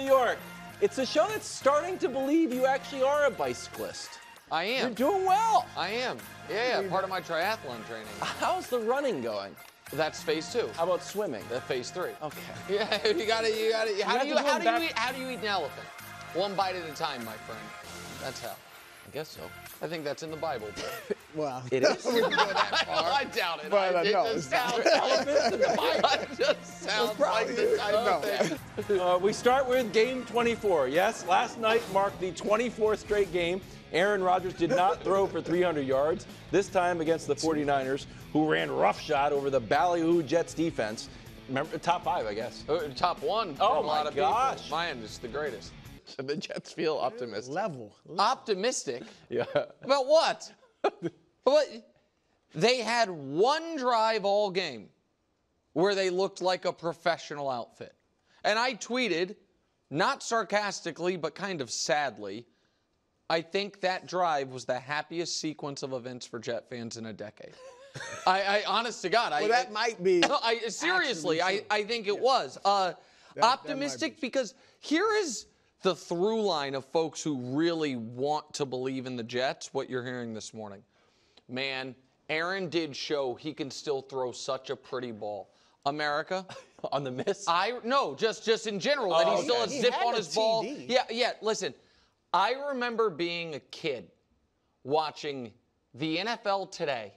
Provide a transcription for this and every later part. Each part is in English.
York. It's a show that's starting to believe you actually are a bicyclist. I am. You're doing well. I am. Yeah, part of my triathlon training. How's the running going? That's phase 2. How about swimming? That's phase 3. Okay. Yeah, you got to. How do you eat an elephant? One bite at a time, my friend. That's how. I guess so. I think that's in the Bible. Well, it is. We can go that far. I doubt it. But, It no, just sounds elephants in the Bible. It just sounds like the type of thing. We start with game 24. Yes, last night marked the 24th straight game. Aaron Rodgers did not throw for 300 yards, this time against the 49ers, who ran roughshod over the ballyhoo Jets defense. Remember, top 5, I guess. Top 1 for Oh, a lot of gosh. people. Mine is the greatest. The Jets feel optimistic. Level. Optimistic? Yeah. About what? They had one drive all game where they looked like a professional outfit. And I tweeted, not sarcastically, but kind of sadly, I think that drive was the happiest sequence of events for Jet fans in a decade. I honest to God. Well, that might be. Seriously, I think it was. Optimistic because here is the through line of folks who really want to believe in the Jets, what you're hearing this morning. Man, Aaron did show he can still throw such a pretty ball. America. On the miss? No, just in general, that he still has zip on his ball. Yeah, listen. I remember being a kid watching the NFL Today.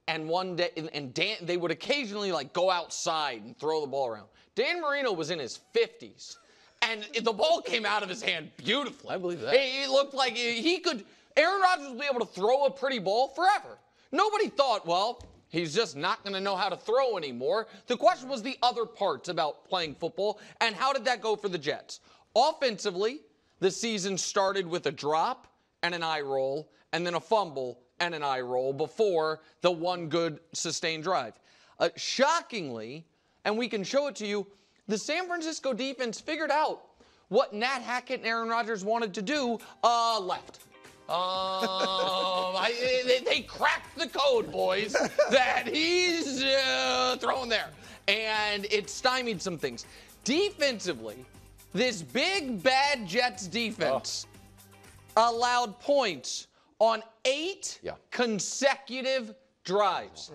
And one day, and they would occasionally like go outside and throw the ball around. Dan Marino was in his 50s. And the ball came out of his hand beautifully. I believe that. It looked like he could. Aaron Rodgers would be able to throw a pretty ball forever. Nobody thought, well, he's just not going to know how to throw anymore. The question was the other parts about playing football, and how did that go for the Jets? Offensively, the season started with a drop and an eye roll, and then a fumble and an eye roll before the one good sustained drive. Shockingly, and we can show it to you, the San Francisco defense figured out what Nat Hackett and Aaron Rodgers wanted to do, left. They cracked the code, boys, that he's throwing there. And it stymied some things. Defensively, this big, bad Jets defense allowed points on 8 consecutive drives.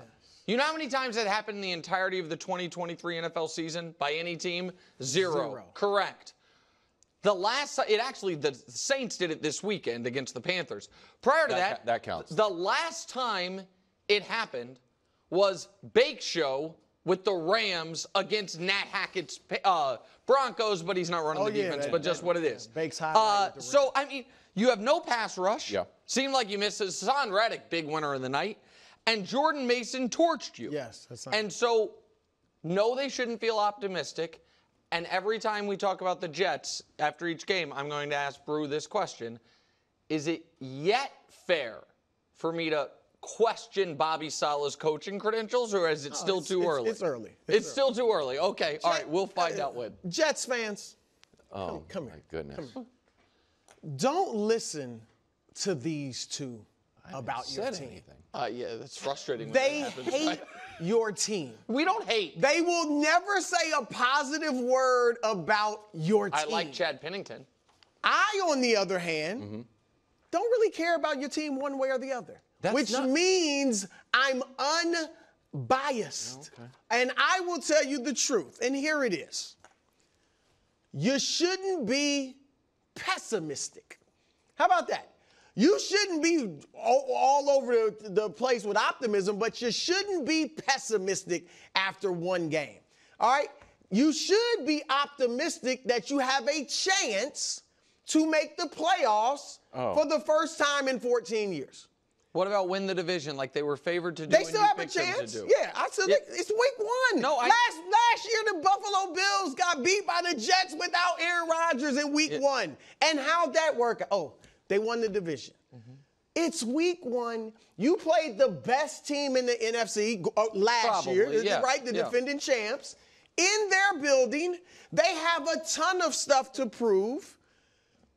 You know how many times that happened in the entirety of the 2023 NFL season by any team? Zero. Correct. The Saints did it this weekend against the Panthers. Prior to that counts. The last time it happened was Bake Show with the Rams against Nat Hackett's Broncos, but he's not running the defense, but just what it is. Bake's highlight. So, I mean, you have no pass rush. Yeah. Seemed like you missed Hassan Reddick, big winner of the night. And Jordan Mason torched you. Yes. That's and so, no, they shouldn't feel optimistic. And every time we talk about the Jets, after each game, I'm going to ask Brew this question. Is it yet fair for me to question Bobby Saleh's coaching credentials, or is it still too early? It's early. It's still too early. Okay. All right. We'll find out when. Jets fans. Oh, come my here. goodness. Come here. Don't listen to these two about your team. Anything. Yeah, that's frustrating. They hate your team. We don't hate. They will never say a positive word about your team. I like Chad Pennington. I, on the other hand, don't really care about your team one way or the other. Which means I'm unbiased. Okay. And I will tell you the truth. And here it is. You shouldn't be pessimistic. How about that? You shouldn't be all over the place with optimism, but you shouldn't be pessimistic after one game. All right? You should be optimistic that you have a chance to make the playoffs for the first time in 14 years. What about win the division like they were favored to do? They still have a chance. Yeah, I still think it's week 1. No, last year the Buffalo Bills got beat by the Jets without Aaron Rodgers in week 1. And how'd that work? Oh, they won the division. It's week 1. You played the best team in the NFC last year, right? The defending champs. In their building, they have a ton of stuff to prove.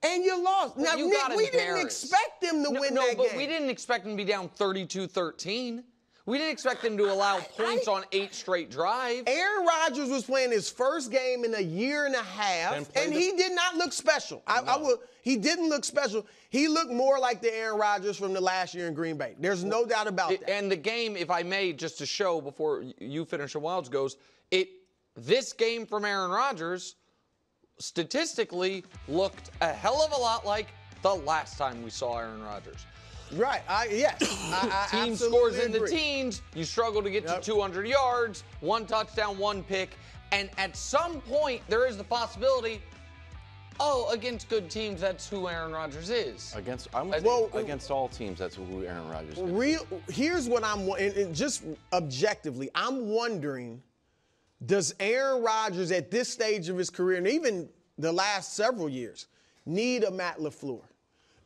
And you lost. Now, Nick, we didn't expect them to win that game. No, but we didn't expect them to be down 32-13. We didn't expect them to allow points on 8 straight drives. Aaron Rodgers was playing his first game in a year and a half, and he did not look special. He didn't look special. He looked more like the Aaron Rodgers from the last year in Green Bay. There's no doubt about that. And the game, if I may, just to show before you finish the Wilds goes, this game from Aaron Rodgers statistically looked a hell of a lot like the last time we saw Aaron Rodgers. Right. Yes. Team scores in the teens. You struggle to get to 200 yards, 1 touchdown, 1 pick. And at some point, there is the possibility, against good teams, that's who Aaron Rodgers is. Against all teams, that's who Aaron Rodgers is. Here's what and just objectively, I'm wondering, does Aaron Rodgers at this stage of his career, and even the last several years, need a Matt LaFleur?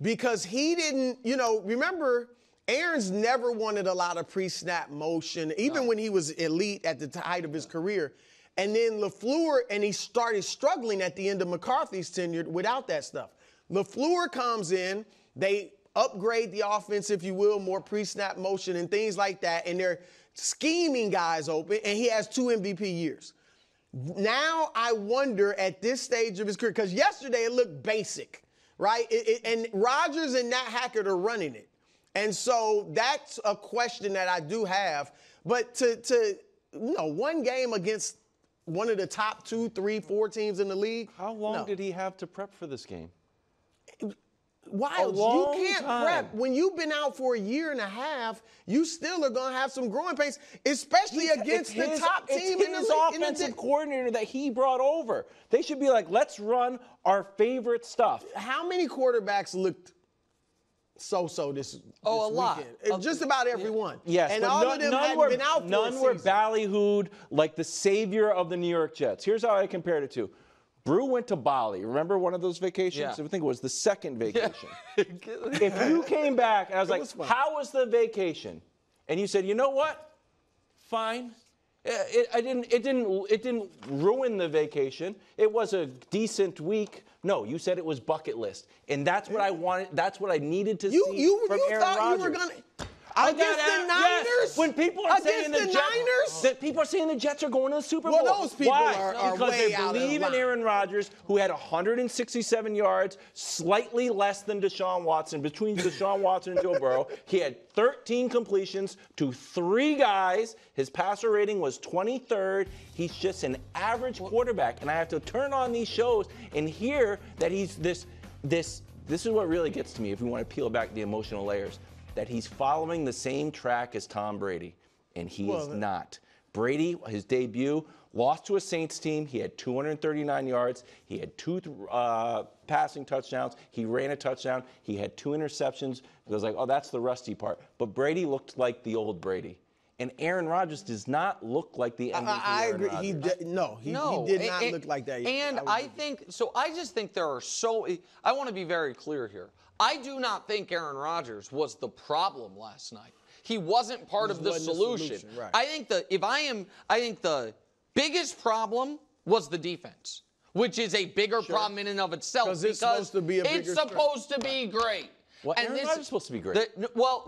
Because he didn't, remember, Aaron's never wanted a lot of pre-snap motion, even when he was elite at the height of his career. And then LaFleur, and he started struggling at the end of McCarthy's tenure without that stuff. LaFleur comes in, they upgrade the offense, if you will, more pre-snap motion and things like that, and they're scheming guys open, and he has 2 MVP years. Now I wonder at this stage of his career, because yesterday it looked basic. Right? And Rodgers and Nat Hackett are running it. And so that's a question that I do have. But to one game against one of the top 2, 3, 4 teams in the league. How long did he have to prep for this game? Wild. You can't prep. When you've been out for a year and a half, you still are going to have some growing pains, especially against the top team in the league. It's his offensive coordinator that he brought over. They should be like, let's run our favorite stuff. How many quarterbacks looked so-so this a lot. weekend? Just about everyone. Yes, and but all of them hadn't been out for none were ballyhooed like the savior of the New York Jets. Here's how I compared it to. Brew went to Bali. Remember one of those vacations? Yeah. I think it was the second vacation. Yeah. If you came back and I was like, how was the vacation? And you said, you know what? Fine. It didn't ruin the vacation. It was a decent week. No, you said it was bucket list. And that's what I wanted. That's what I needed to see from Aaron Rodgers. You were going to... Against the Niners? Yes. When people are saying the Jets, that people are saying the Jets are going to the Super Bowl. Well, those people Why? are because way they out of believe in line. Aaron Rodgers, who had 167 yards, slightly less than Deshaun Watson. Between Deshaun Watson and Joe Burrow, he had 13 completions to 3 guys. His passer rating was 23rd. He's just an average quarterback, and I have to turn on these shows and hear that he's this. This is what really gets to me. If we want to peel back the emotional layers. That he's following the same track as Tom Brady, and he is not. Brady, his debut, lost to a Saints team. He had 239 yards. He had 2 passing touchdowns. He ran a touchdown. He had 2 interceptions. It was like, that's the rusty part. But Brady looked like the old Brady. And Aaron Rodgers does not look like the MVP. I agree. He did not look like that. And I just think there are I want to be very clear here. I do not think Aaron Rodgers was the problem last night. He wasn't part of the solution. Right. I think the biggest problem was the defense, which is a bigger problem in and of itself because it's supposed to be great. Well, Aaron Rodgers is supposed to be great. But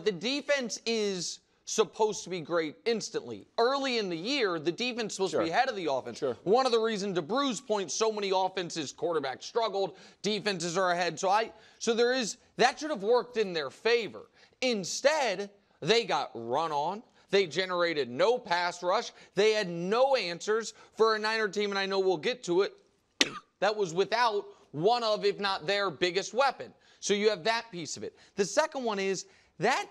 the defense is supposed to be great instantly. Early in the year, the defense is supposed to be ahead of the offense. Sure. One of the reasons, to Brew's point, so many offenses, quarterbacks struggled, defenses are ahead. So there is, that should have worked in their favor. Instead, they got run on. They generated no pass rush. They had no answers for a Niner team, and I know we'll get to it, that was without one of, if not their biggest weapon. So you have that piece of it. The second one is that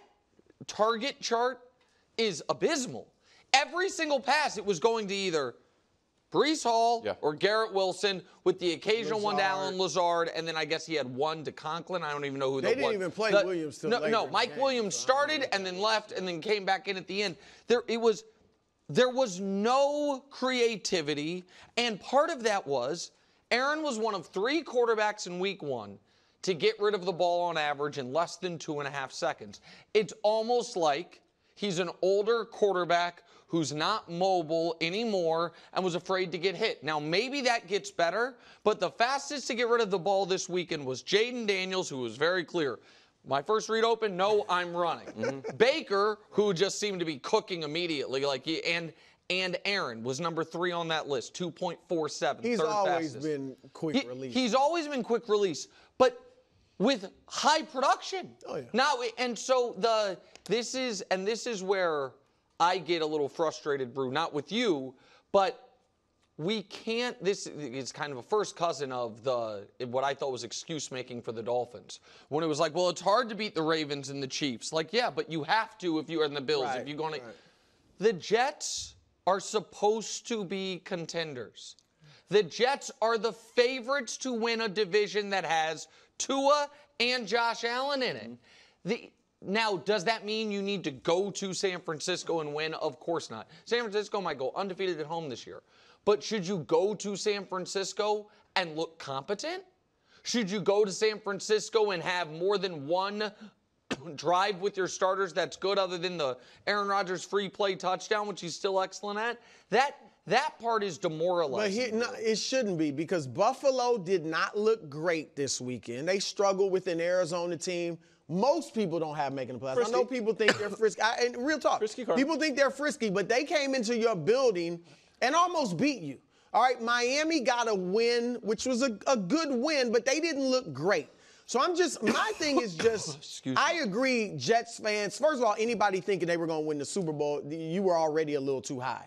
target chart is abysmal. Every single pass, it was going to either Breece Hall or Garrett Wilson, with the occasional one to Allen Lazard, and then I guess he had one to Conklin. I don't even know who that was. They didn't even play Williams till later. No, Mike Williams started and then left and then came back in at the end. There was no creativity, and part of that was Aaron was one of 3 quarterbacks in week 1 to get rid of the ball on average in less than 2.5 seconds. It's almost like he's an older quarterback who's not mobile anymore and was afraid to get hit. Now, maybe that gets better, but the fastest to get rid of the ball this weekend was Jaden Daniels, who was very clear. My first read open, no, I'm running. Baker, who just seemed to be cooking immediately, and Aaron was number 3 on that list, 2.47. He's third always fastest. been quick release. He's always been quick release, but with high production. Oh, yeah. Now, and so this is where I get a little frustrated, Brew, not with you, but we can't, this is kind of a first cousin of what I thought was excuse making for the Dolphins. When it was like, well, it's hard to beat the Ravens and the Chiefs. Like, yeah, but you have to if you're in the Bills. Right, if you're going to. right. The Jets are supposed to be contenders. The Jets are the favorites to win a division that has Tua and Josh Allen in it. Now, does that mean you need to go to San Francisco and win? Of course not. San Francisco might go undefeated at home this year. But should you go to San Francisco and look competent? Should you go to San Francisco and have more than one drive with your starters that's good other than the Aaron Rodgers free play touchdown, which he's still excellent at? That part is demoralizing. But it shouldn't be, because Buffalo did not look great this weekend. They struggled with an Arizona team. Most people don't have making the playoffs. I know people think they're frisky. And real talk, people think they're frisky, but they came into your building and almost beat you. All right, Miami got a win, which was a good win, but they didn't look great. So my thing is just, I agree, Jets fans. First of all, anybody thinking they were going to win the Super Bowl, you were already a little too high.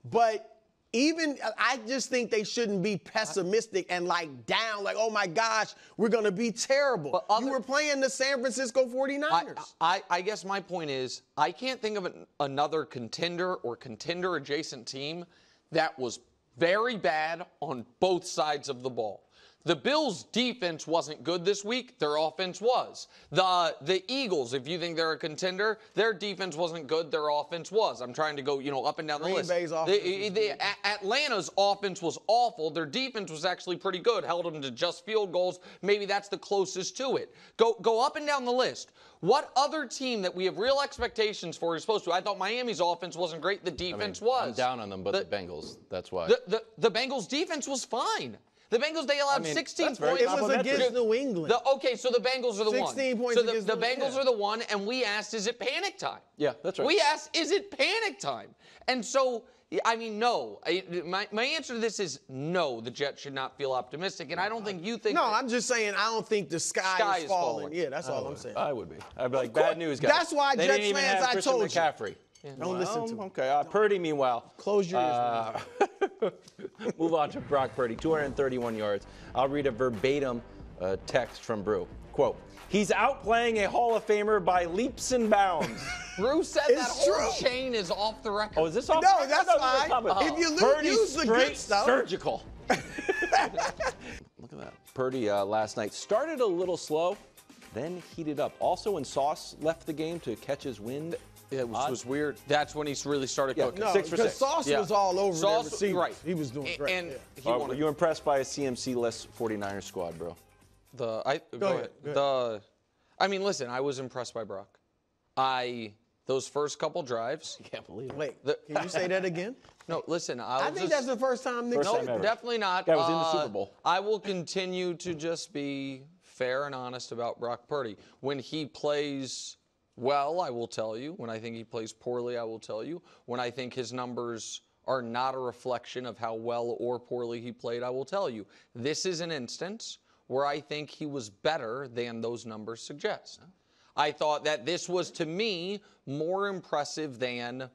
But I just think they shouldn't be pessimistic and down, oh my gosh, we're going to be terrible. You were playing the San Francisco 49ers. I guess my point is, I can't think of another contender or contender-adjacent team that was very bad on both sides of the ball. The Bills' defense wasn't good this week. Their offense was. The Eagles, if you think they're a contender, their defense wasn't good. Their offense was. I'm trying to go, up and down the list. Bay's offense Atlanta's offense was awful. Their defense was actually pretty good. Held them to just field goals. Maybe that's the closest to it. Go up and down the list. What other team that we have real expectations for is supposed to? I thought Miami's offense wasn't great. The defense was. I'm down on them, but the Bengals, that's why. The Bengals' defense was fine. The Bengals, they allowed 16 points. It was against New England. Okay, so the Bengals are the 16 one. points So against the Bengals are the one, and we asked, is it panic time? Yeah, that's right. We asked, is it panic time? And so, no. My answer to this is no, the Jets should not feel optimistic, and I don't think you think No, I'm just saying I don't think the sky is falling. Yeah, that's all I'm saying. I would be. I'd be like, bad news, guys. That's why they Jets didn't even fans, have I Christian told you. McCaffrey. Don't listen to me. Okay, Purdy, meanwhile. Close your ears. Move on to Brock Purdy, 231 yards. I'll read a verbatim text from Brew. Quote, he's outplaying a Hall of Famer by leaps and bounds. Brew said It's that whole true. chain is off the record. Oh, is this off? No, that's fine. If you use the good stuff. Surgical. Look at that. Purdy last night started a little slow, then heated up. Also, when Sauce left the game to catch his wind, it was weird. That's when he really started cooking. No, 6 for 6. Sauce was all over the Sauce, receivers. right. He was doing great. And were you impressed by a CMC-less 49ers squad, bro? Go ahead. Listen, I was impressed by Brock. Those first couple drives. I can't believe it. Wait, can you say that again? No, listen. I think that's the first time Nick said ever. Definitely not. Guy was in the Super Bowl. I will continue to just be fair and honest about Brock Purdy. When he plays well, I will tell you. When I think he plays poorly, I will tell you. When I think his numbers are not a reflection of how well or poorly he played, I will tell you. This is an instance where I think he was better than those numbers suggest. I thought that this was, to me, more impressive than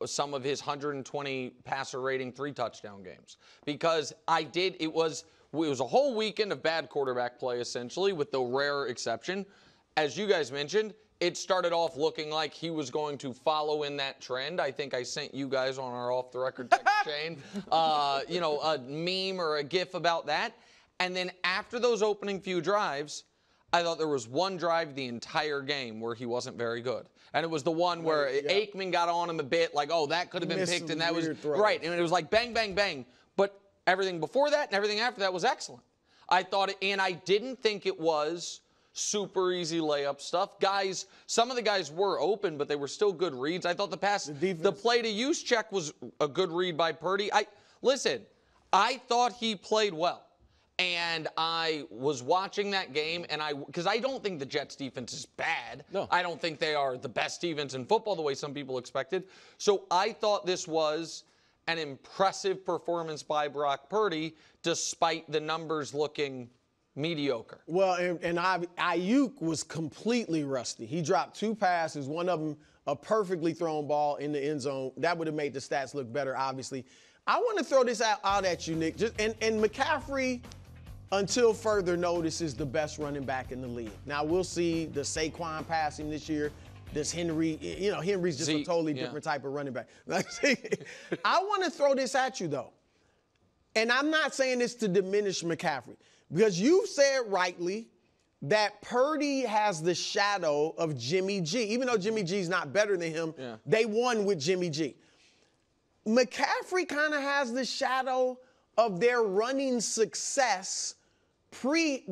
some of his 120 passer rating 3 touchdown games. Because it was a whole weekend of bad quarterback play, essentially, with the rare exception. As you guys mentioned, it started off looking like he was going to follow in that trend. I think I sent you guys on our off-the-record text chain, a meme or a GIF about that. And then after those opening few drives, I thought there was one drive the entire game where he wasn't very good. And it was the one where Aikman got on him a bit, like, oh, that could have been picked, and that was right. And it was like bang, bang, bang. But everything before that and everything after that was excellent. I thought and I didn't think it was super easy layup stuff. Some of the guys were open, but they were still good reads. I thought the play to use check was a good read by Purdy. I thought he played well. And I was watching that game, and because I don't think the Jets defense is bad. No. I don't think they are the best defense in football the way some people expected. So I thought this was an impressive performance by Brock Purdy, despite the numbers looking mediocre. Well, and Ayuk was completely rusty. He dropped 2 passes, one of them a perfectly thrown ball in the end zone. That would have made the stats look better, obviously. I want to throw this out at you, Nick. And McCaffrey, until further notice, is the best running back in the league. Now, we'll see the Saquon passing this year. Does Henry, Henry's just a totally different type of running back. I want to throw this at you, though. And I'm not saying this to diminish McCaffrey, because you said rightly that Purdy has the shadow of Jimmy G. Even though Jimmy G's not better than him, they won with Jimmy G. McCaffrey kind of has the shadow of their running success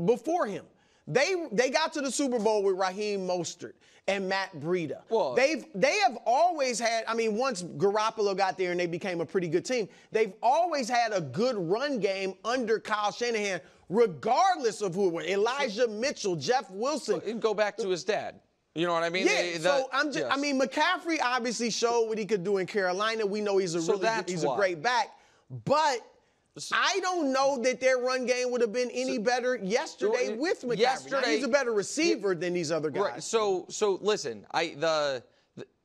before him. They got to the Super Bowl with Raheem Mostert and Matt Breida. Well, they have always had, once Garoppolo got there and they became a pretty good team, they've always had a good run game under Kyle Shanahan, regardless of who it was. Elijah Mitchell, Jeff Wilson. Well, go back to his dad. You know what I mean? Yeah, McCaffrey obviously showed what he could do in Carolina. We know he's a great back. But I don't know that their run game would have been any better yesterday with McCaffrey. Now, he's a better receiver than these other guys. Right. So listen, for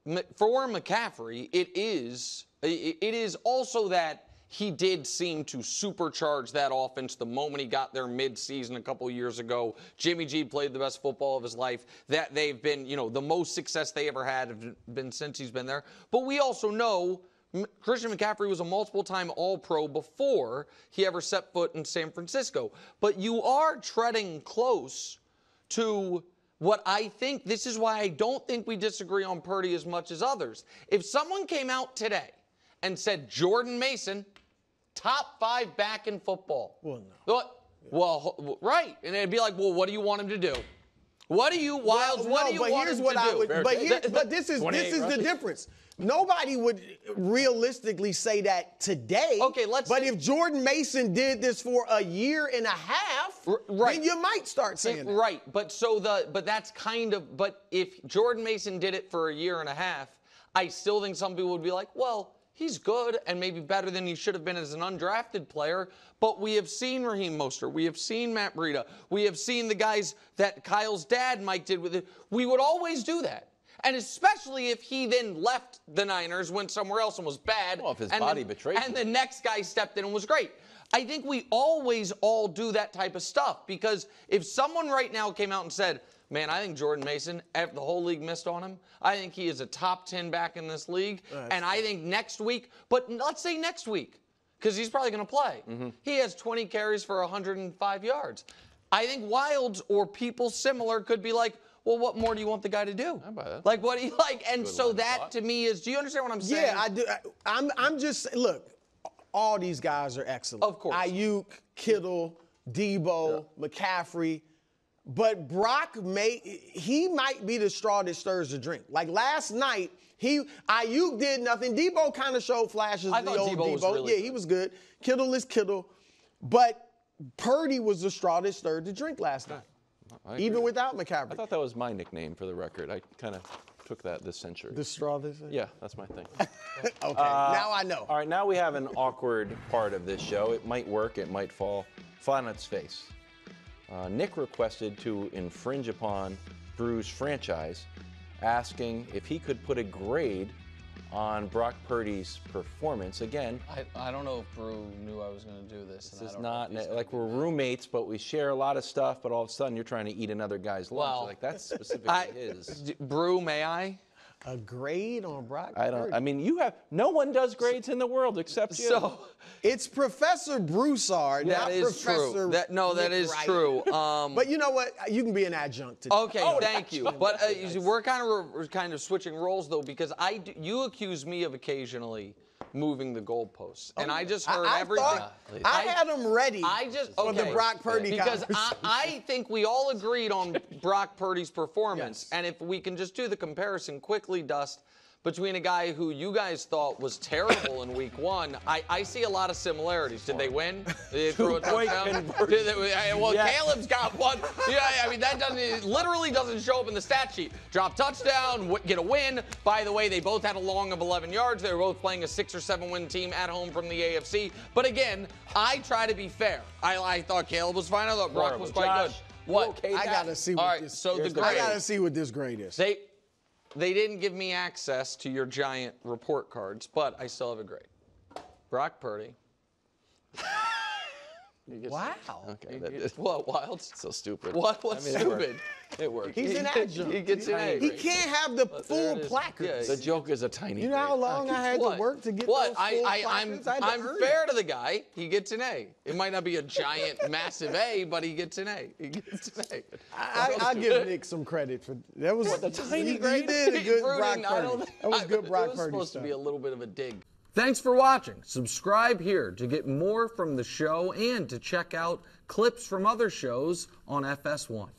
McCaffrey, it is also that he did seem to supercharge that offense the moment he got there mid-season a couple years ago. Jimmy G played the best football of his life. That they've been, the most success they ever had have been since he's been there. But we also know Christian McCaffrey was a multiple-time All-Pro before he ever set foot in San Francisco. But you are treading close to what I think. This is why I don't think we disagree on Purdy as much as others. If someone came out today and said Jordan Mason, top 5 back in football. Well, no. Well, right. And it'd be like, well, what do you want him to do? What do you, Wilds, what do you want him to do? But this is the difference. Nobody would realistically say that today. Okay, But if Jordan Mason did this for a year and a half, then you might start saying that. Right. But that's but if Jordan Mason did it for a year and a half, I still think some people would be like, well, he's good and maybe better than he should have been as an undrafted player. But we have seen Raheem Mostert. We have seen Matt Breida. We have seen the guys that Kyle's dad, Mike, did with it. We would always do that. And especially if he then left the Niners, went somewhere else and was bad. Well, if his body betrayed him. And the next guy stepped in and was great. I think we always all do that type of stuff, because if someone right now came out and said, man, I think Jordan Mason, the whole league missed on him. I think he is a top 10 back in this league. And I think next week, but let's say next week, because he's probably going to play. He has 20 carries for 105 yards. I think Wilds or people similar could be like, well, what more do you want the guy to do? I buy that. Like, what do you like? And so that to me is, do you understand what I'm saying? Yeah, I do. I'm just, look, all these guys are excellent. Of course. Ayuk, Kittle, Debo, McCaffrey. But Brock he might be the straw that stirs the drink. Like last night, Ayuk did nothing. Debo kind of showed flashes of the old Debo. Was really good. He was good. Kittle is Kittle. But Purdy was the straw that stirred the drink last night. Even without McCaffrey. I thought that was my nickname for the record. I kind of took that this century. The straw this century? Yeah, that's my thing. Okay, now I know. All right, now we have an awkward part of this show. It might work, it might fall flat on its face. Nick requested to infringe upon Brew's franchise, asking if he could put a grade on Brock Purdy's performance. Again, I don't know if Brew knew I was going to do this. This is not like we're roommates, but we share a lot of stuff, but all of a sudden you're trying to eat another guy's lunch. Well, like that's specifically his. Brew, may I? A grade on Brock Purdy? I mean, no one does grades in the world except you. So it's Professor Broussard, not Professor That is Wright. true. But you know what? You can be an adjunct to Okay, thank you. But we're kind of switching roles though, because you accuse me of occasionally moving the goalposts, and I just heard everything. I had them ready for the Brock Purdy because I think we all agreed on Brock Purdy's performance, and if we can just do the comparison quickly, Dust, between a guy who you guys thought was terrible in week 1. I see a lot of similarities. Did they win? Did they throw a touchdown? Well, yes. Caleb's got one. Yeah, I mean, it literally doesn't show up in the stat sheet. Drop touchdown, get a win. By the way, they both had a long of 11 yards. They were both playing a 6 or 7 win team at home from the AFC. But again, I try to be fair. I thought Caleb was fine. I thought Brock was quite good. What? Okay, I gotta see what this. So the grade. I gotta see what this grade is. They didn't give me access to your giant report cards, but I still have a grade. Brock Purdy. Wow. Okay. What, Wild? So stupid. What's stupid? It worked. He's an adjunct. He gets an A. He can't have the full placards. The joke is a tiny. You know how long I had to work to get those full placards? I'm fair to the guy. He gets an A. It might not be a giant, massive A, but he gets an A. He gets an A. I'll give Nick some credit for that. Was the tiny grade? He did a good Brock Purdy. That was good Brock Purdy. It was supposed to be a little bit of a dig. Thanks for watching. Subscribe here to get more from the show and to check out clips from other shows on FS1.